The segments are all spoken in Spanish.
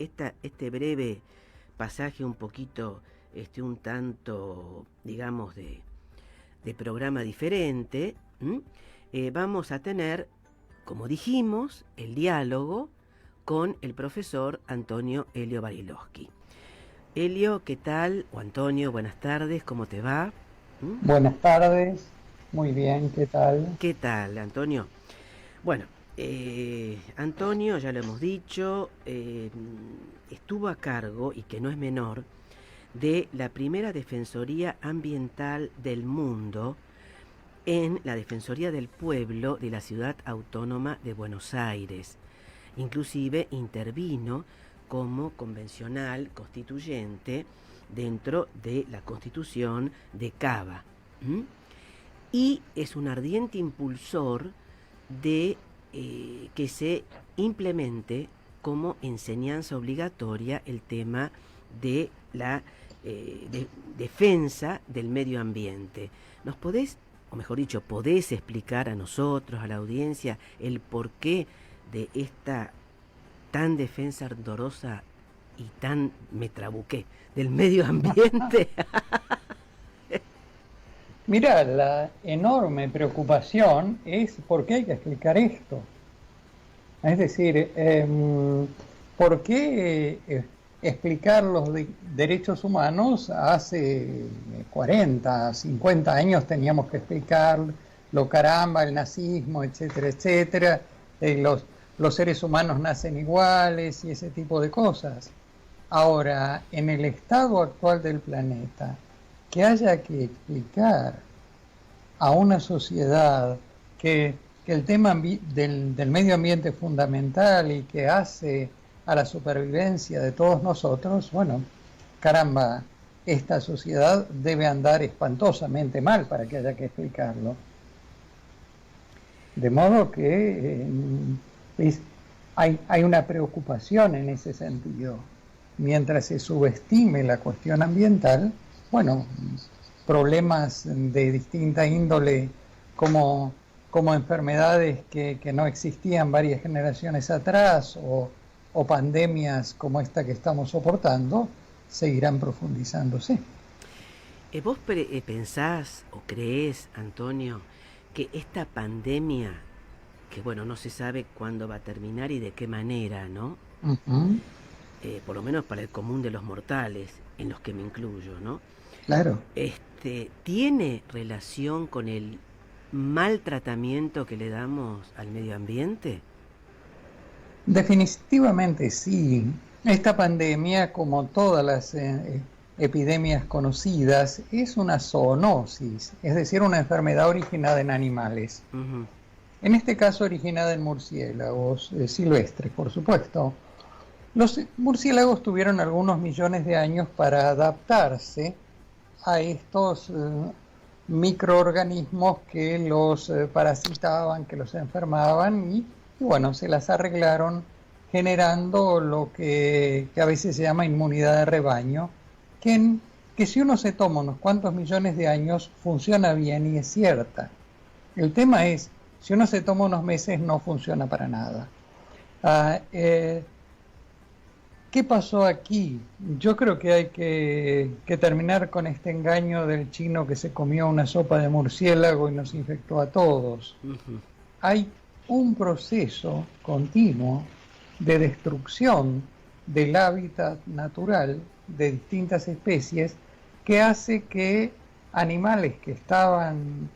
este breve pasaje un poquito, un tanto, digamos, de programa diferente, vamos a tener, como dijimos, el diálogo con el profesor Antonio Elio Bariloski. Elio, ¿qué tal? O Antonio, buenas tardes, ¿cómo te va? Buenas tardes, muy bien, ¿qué tal? ¿Qué tal, Antonio? Bueno, Antonio, ya lo hemos dicho, estuvo a cargo, y que no es menor, de la primera Defensoría Ambiental del mundo en la Defensoría del Pueblo de la Ciudad Autónoma de Buenos Aires. Inclusive intervino como convencional constituyente dentro de la Constitución de Cava. Y es un ardiente impulsor de que se implemente como enseñanza obligatoria el tema de la defensa del medio ambiente. ¿Nos podés, o mejor dicho, podés explicar a nosotros, a la audiencia, el porqué de esta tan defensa ardorosa y tan me trabuqué del medio ambiente? Mira, la enorme preocupación es por qué hay que explicar esto. Es decir, ¿por qué explicar los derechos humanos hace 40, 50 años teníamos que explicar lo caramba, el nazismo, etcétera, etcétera, los seres humanos nacen iguales y ese tipo de cosas? Ahora, en el estado actual del planeta, que haya que explicar a una sociedad que el tema del medio ambiente es fundamental y que hace a la supervivencia de todos nosotros, bueno, caramba, esta sociedad debe andar espantosamente mal para que haya que explicarlo. De modo que hay una preocupación en ese sentido. Mientras se subestime la cuestión ambiental, bueno, problemas de distinta índole como enfermedades que no existían varias generaciones atrás o pandemias como esta que estamos soportando, seguirán profundizándose. ¿Vos pensás o creés, Antonio, que esta pandemia, que bueno, no se sabe cuándo va a terminar y de qué manera, ¿no? Uh-huh. Por lo menos para el común de los mortales, en los que me incluyo, ¿no? Claro. ¿Tiene relación con el mal tratamiento que le damos al medio ambiente? Definitivamente sí. Esta pandemia, como todas las epidemias conocidas, es una zoonosis, es decir, una enfermedad originada en animales. Uh-huh. En este caso originada en murciélagos silvestres, por supuesto. Los murciélagos tuvieron algunos millones de años para adaptarse a estos microorganismos que los parasitaban, que los enfermaban y bueno, se las arreglaron generando lo que a veces se llama inmunidad de rebaño, que si uno se toma unos cuantos millones de años funciona bien y es cierta. El tema es, si uno se toma unos meses no funciona para nada. ¿Qué pasó aquí? Yo creo que hay que terminar con este engaño del chino que se comió una sopa de murciélago y nos infectó a todos. Uh-huh. Hay un proceso continuo de destrucción del hábitat natural de distintas especies que hace que animales que estaban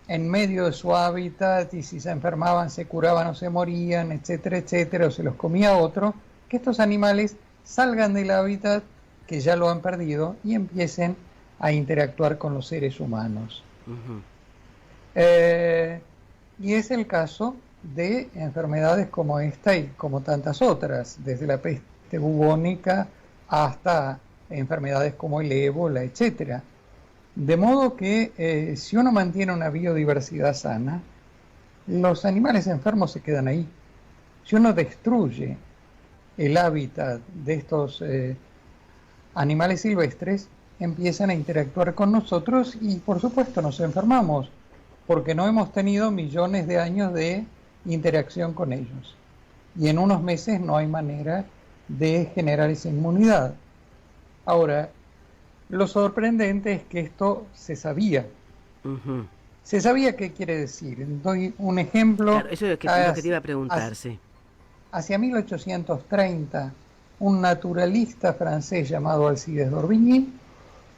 en medio de su hábitat y si se enfermaban se curaban o se morían, etcétera, etcétera, o se los comía otro, que estos animales salgan del hábitat que ya lo han perdido y empiecen a interactuar con los seres humanos. Uh-huh. Y es el caso de enfermedades como esta y como tantas otras, desde la peste bubónica hasta enfermedades como el ébola, etcétera. De modo que si uno mantiene una biodiversidad sana, los animales enfermos se quedan ahí. Si uno destruye el hábitat de estos animales silvestres, empiezan a interactuar con nosotros y por supuesto nos enfermamos, porque no hemos tenido millones de años de interacción con ellos. Y en unos meses no hay manera de generar esa inmunidad. Ahora, lo sorprendente es que esto se sabía. Se sabía qué quiere decir. Doy un ejemplo. Claro, eso es lo que te iba a preguntar, sí. Hacia 1830, un naturalista francés llamado Alcides d'Orbigny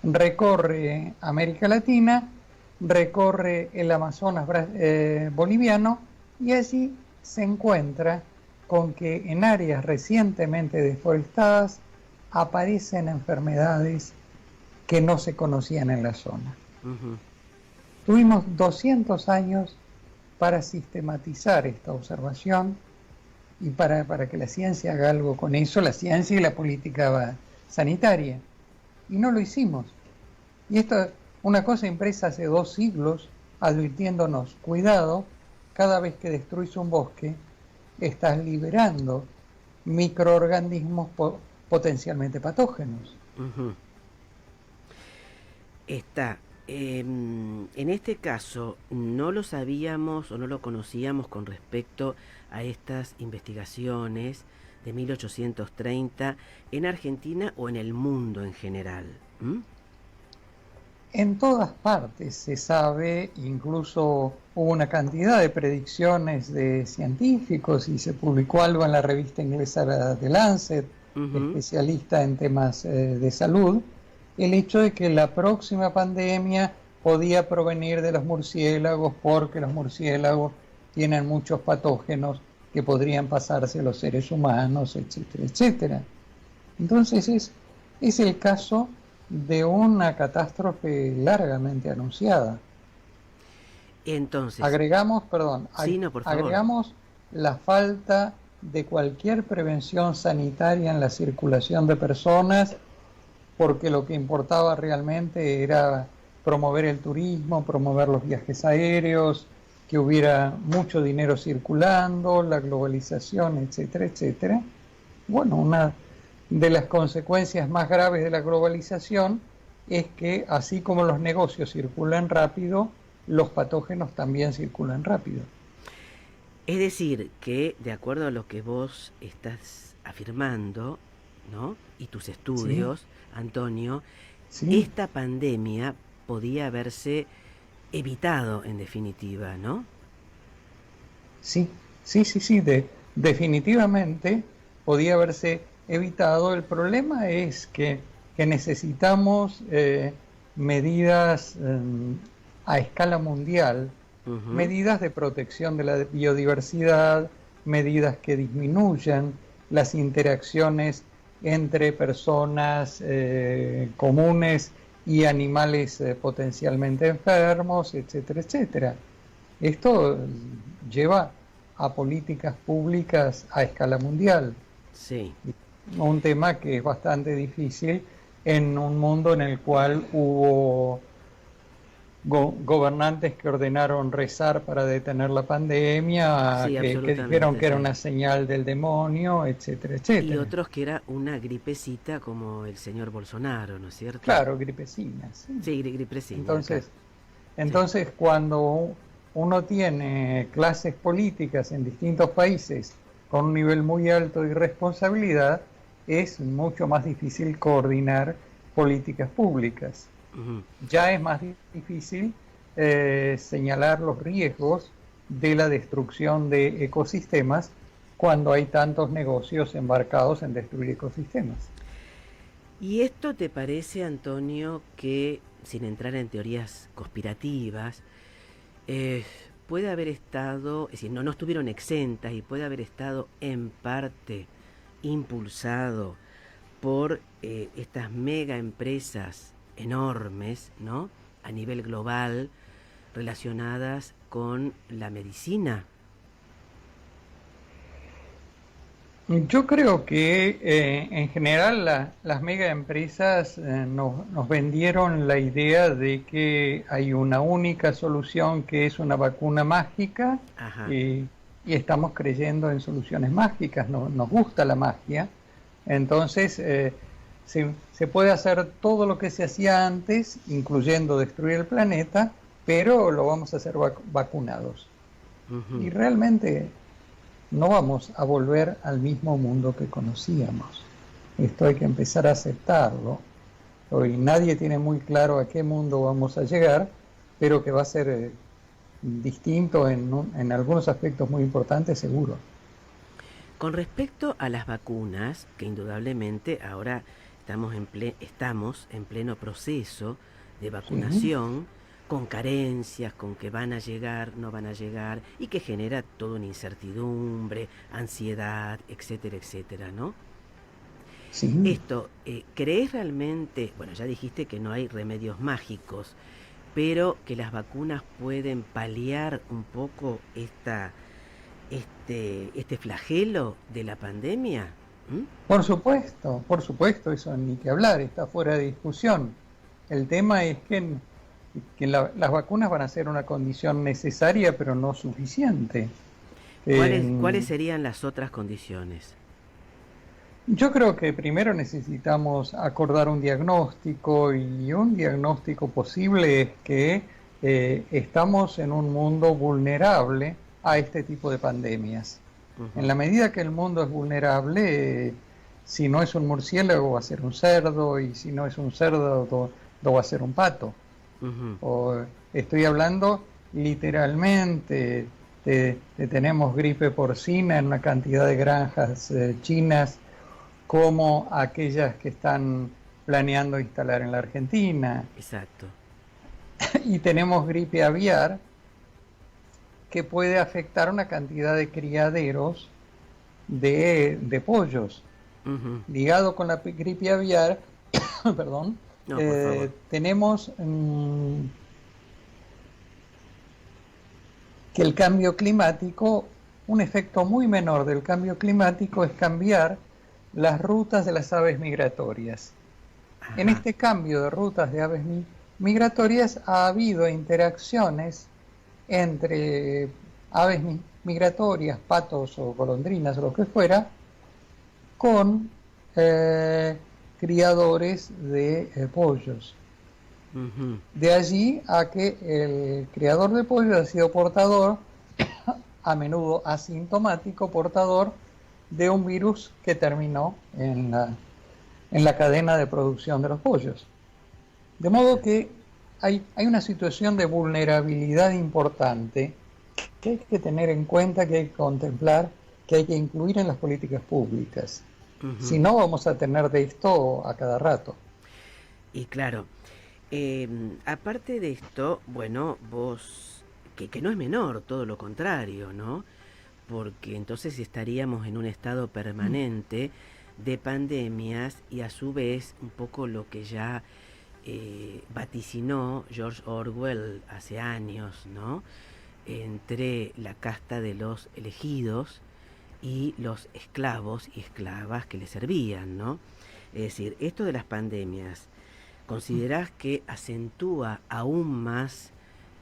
recorre América Latina, recorre el Amazonas boliviano y allí se encuentra con que en áreas recientemente deforestadas aparecen enfermedades que no se conocían en la zona. Tuvimos 200 años para sistematizar esta observación y para que la ciencia haga algo con eso, la ciencia y la política sanitaria. Y no lo hicimos. Y esto es una cosa impresa hace 2 siglos, advirtiéndonos, cuidado, cada vez que destruyes un bosque, estás liberando microorganismos potencialmente patógenos. En este caso, no lo sabíamos o no lo conocíamos con respecto a estas investigaciones de 1830 en Argentina o en el mundo en general. En todas partes se sabe, incluso hubo una cantidad de predicciones de científicos y se publicó algo en la revista inglesa The Lancet, especialista en temas de salud, el hecho de que la próxima pandemia podía provenir de los murciélagos porque los murciélagos tienen muchos patógenos que podrían pasarse a los seres humanos, etcétera, etcétera. Entonces es el caso de una catástrofe largamente anunciada. Entonces, agregamos la falta de cualquier prevención sanitaria en la circulación de personas, porque lo que importaba realmente era promover el turismo, promover los viajes aéreos, que hubiera mucho dinero circulando, la globalización, etcétera, etcétera. Bueno, una de las consecuencias más graves de la globalización es que, así como los negocios circulan rápido, los patógenos también circulan rápido. Es decir, que de acuerdo a lo que vos estás afirmando, ¿no?, y tus estudios, sí, Antonio, sí, esta pandemia podía haberse evitado en definitiva, ¿no? Sí, definitivamente podía haberse evitado. El problema es que necesitamos medidas a escala mundial, medidas de protección de la biodiversidad, medidas que disminuyan las interacciones entre personas comunes y animales potencialmente enfermos, etcétera, etcétera. Esto lleva a políticas públicas a escala mundial. Sí. Un tema que es bastante difícil en un mundo en el cual hubo gobernantes que ordenaron rezar para detener la pandemia, sí, que dijeron que era una señal del demonio, etcétera, etcétera. Y otros que era una gripecita como el señor Bolsonaro, ¿no es cierto? Claro, gripecina. Sí, gripecina. Entonces sí, cuando uno tiene clases políticas en distintos países con un nivel muy alto de irresponsabilidad, es mucho más difícil coordinar políticas públicas. Ya es más difícil señalar los riesgos de la destrucción de ecosistemas cuando hay tantos negocios embarcados en destruir ecosistemas. ¿Y esto te parece, Antonio, que, sin entrar en teorías conspirativas, puede haber estado, es decir, no estuvieron exentas y puede haber estado en parte impulsado por estas mega empresas enormes, ¿no?, a nivel global, relacionadas con la medicina? Yo creo que en general las mega empresas nos vendieron la idea de que hay una única solución que es una vacuna mágica, y estamos creyendo en soluciones mágicas, nos gusta la magia, entonces se puede hacer todo lo que se hacía antes, incluyendo destruir el planeta, pero lo vamos a hacer vacunados. Y realmente no vamos a volver al mismo mundo que conocíamos. Esto hay que empezar a aceptarlo. Hoy nadie tiene muy claro a qué mundo vamos a llegar, pero que va a ser distinto en algunos aspectos muy importantes, seguro. Con respecto a las vacunas, que indudablemente ahora estamos en pleno proceso de Sí, vacunación, con carencias, con que van a llegar, no van a llegar, y que genera toda una incertidumbre, ansiedad, etcétera, etcétera, ¿no? sí. Esto, ¿crees realmente, bueno, ya dijiste que no hay remedios mágicos, pero que las vacunas pueden paliar un poco este flagelo de la pandemia? ¿Mm? Por supuesto, eso ni que hablar, está fuera de discusión. El tema es que las vacunas van a ser una condición necesaria, pero no suficiente. ¿Cuáles Eh, serían las otras condiciones? yo creo que primero necesitamos acordar un diagnóstico y un diagnóstico posible es que estamos en un mundo vulnerable a este tipo de pandemias. En Ujú, la medida que el mundo es vulnerable, si no es un murciélago va a ser un cerdo y si no es un cerdo lo va a ser un pato. ujú, O, estoy hablando literalmente tenemos gripe porcina en una cantidad de granjas chinas como aquellas que están planeando instalar en la Argentina. exacto. Y tenemos gripe aviar que puede afectar una cantidad de criaderos de pollos. Ujú. Ligado con la gripe aviar, perdón, No, por favor. tenemos que el cambio climático, un efecto muy menor del cambio climático es cambiar las rutas de las aves migratorias. En Ajá. este cambio de rutas de aves migratorias ha habido interacciones entre aves migratorias, patos o golondrinas o lo que fuera, con criadores de pollos. Ujú, De allí a que el criador de pollos ha sido portador, a menudo asintomático, portador de un virus que terminó en la cadena de producción de los pollos. De modo exacto. que hay una situación de vulnerabilidad importante que hay que tener en cuenta, que hay que contemplar, que hay que incluir en las políticas públicas. Si Ujú. no, vamos a tener de esto a cada rato. Y claro, aparte de esto, bueno, vos, que no es menor, todo lo contrario, ¿no? Porque entonces estaríamos en un estado permanente de pandemias y a su vez un poco lo que ya vaticinó George Orwell hace años, ¿no? Entre la casta de los elegidos y los esclavos y esclavas que le servían, ¿no? Es decir, esto de las pandemias, ¿considerás que acentúa aún más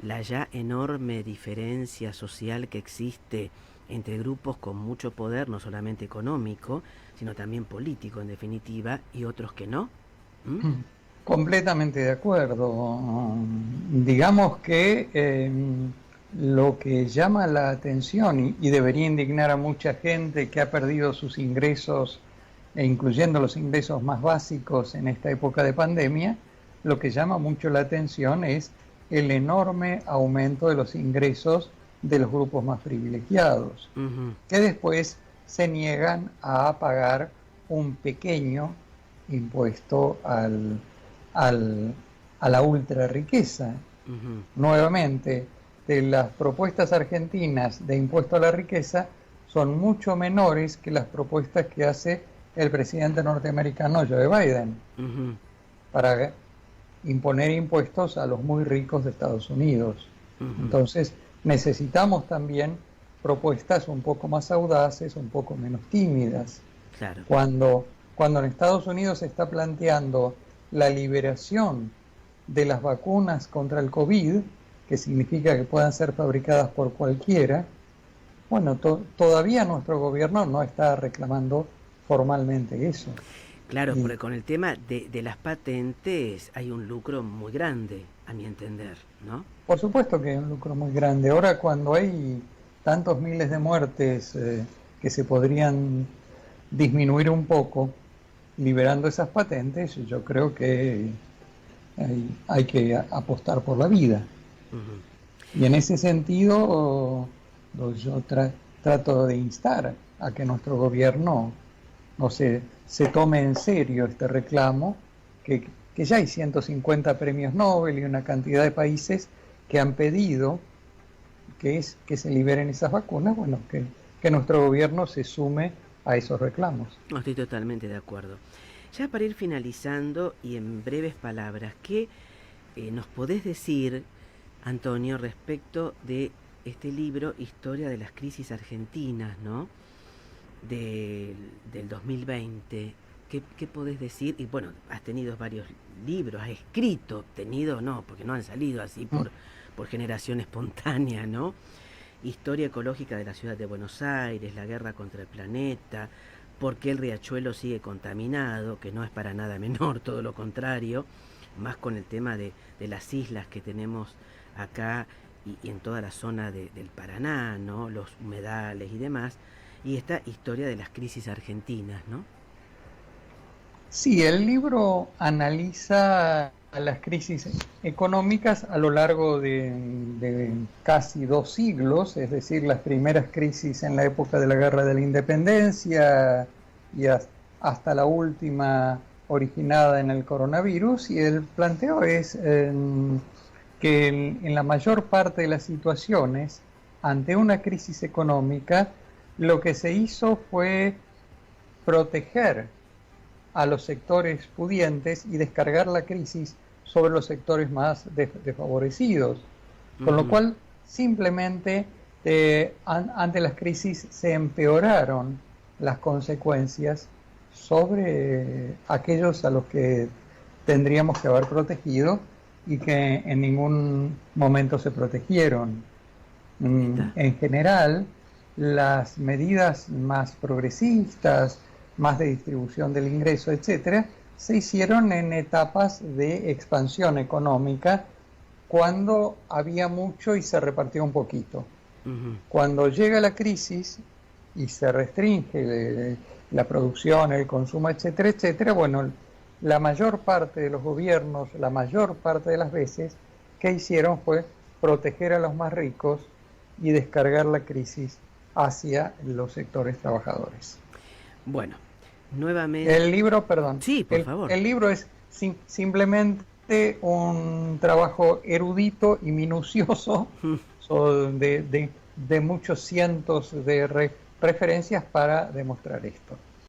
la ya enorme diferencia social que existe entre grupos con mucho poder, no solamente económico, sino también político en definitiva, y otros que no? ¿Mm? Completamente de acuerdo. Digamos que lo que llama la atención y debería indignar a mucha gente que ha perdido sus ingresos, e incluyendo los ingresos más básicos en esta época de pandemia, lo que llama mucho la atención es el enorme aumento de los ingresos de los grupos más privilegiados, Ujú, que después se niegan a pagar un pequeño impuesto al, a la ultra riqueza. ujú. Nuevamente, de las propuestas argentinas de impuesto a la riqueza son mucho menores que las propuestas que hace el presidente norteamericano Joe Biden Ujú, para imponer impuestos a los muy ricos de Estados Unidos. ujú. Entonces, necesitamos también propuestas un poco más audaces, un poco menos tímidas. Claro. Cuando en Estados Unidos se está planteando la liberación de las vacunas contra el COVID, que significa que puedan ser fabricadas por cualquiera, bueno, todavía nuestro gobierno no está reclamando formalmente eso. Claro, Y porque con el tema de las patentes hay un lucro muy grande, a mi entender, ¿no? por supuesto que hay un lucro muy grande. Ahora cuando hay tantos miles de muertes que se podrían disminuir un poco liberando esas patentes, yo creo que hay que apostar por la vida. Y en ese sentido, yo trato de instar a que nuestro gobierno no se tome en serio este reclamo, que ya hay 150 premios Nobel y una cantidad de países que han pedido que se liberen esas vacunas, bueno, que nuestro gobierno se sume a esos reclamos. No, estoy totalmente de acuerdo. Ya para ir finalizando y en breves palabras, ¿qué nos podés decir, Antonio, respecto de este libro, Historia de las crisis argentinas, ¿no? Del 2020? ¿Qué podés decir? Y bueno, has tenido varios libros, has escrito, no, porque no han salido así por generación espontánea, ¿no? Historia ecológica de la ciudad de Buenos Aires, la guerra contra el planeta, por qué el riachuelo sigue contaminado, que no es para nada menor, todo lo contrario, más con el tema de las islas que tenemos acá y en toda la zona del Paraná, ¿no? Los humedales y demás, y esta historia de las crisis argentinas, ¿no? Sí, el libro analiza las crisis económicas a lo largo de casi 2 siglos, es decir, las primeras crisis en la época de la Guerra de la Independencia y hasta la última originada en el coronavirus, y el planteo es que en la mayor parte de las situaciones, ante una crisis económica, lo que se hizo fue proteger a los sectores pudientes y descargar la crisis sobre los sectores más desfavorecidos. Con lo cual, simplemente, ante las crisis se empeoraron las consecuencias sobre aquellos a los que tendríamos que haber protegido y que en ningún momento se protegieron. En general, las medidas más progresistas, más de distribución del ingreso, etcétera, se hicieron en etapas de expansión económica, cuando había mucho y se repartió un poquito. Cuando llega la crisis y se restringe la producción, el consumo, etcétera, etcétera, bueno, la mayor parte de los gobiernos, la mayor parte de las veces, ¿qué hicieron? Fue proteger a los más ricos y descargar la crisis hacia los sectores trabajadores. Bueno, nuevamente... El libro, perdón. Sí, por favor. El libro es simplemente un trabajo erudito y minucioso de muchos cientos de referencias para demostrar esto.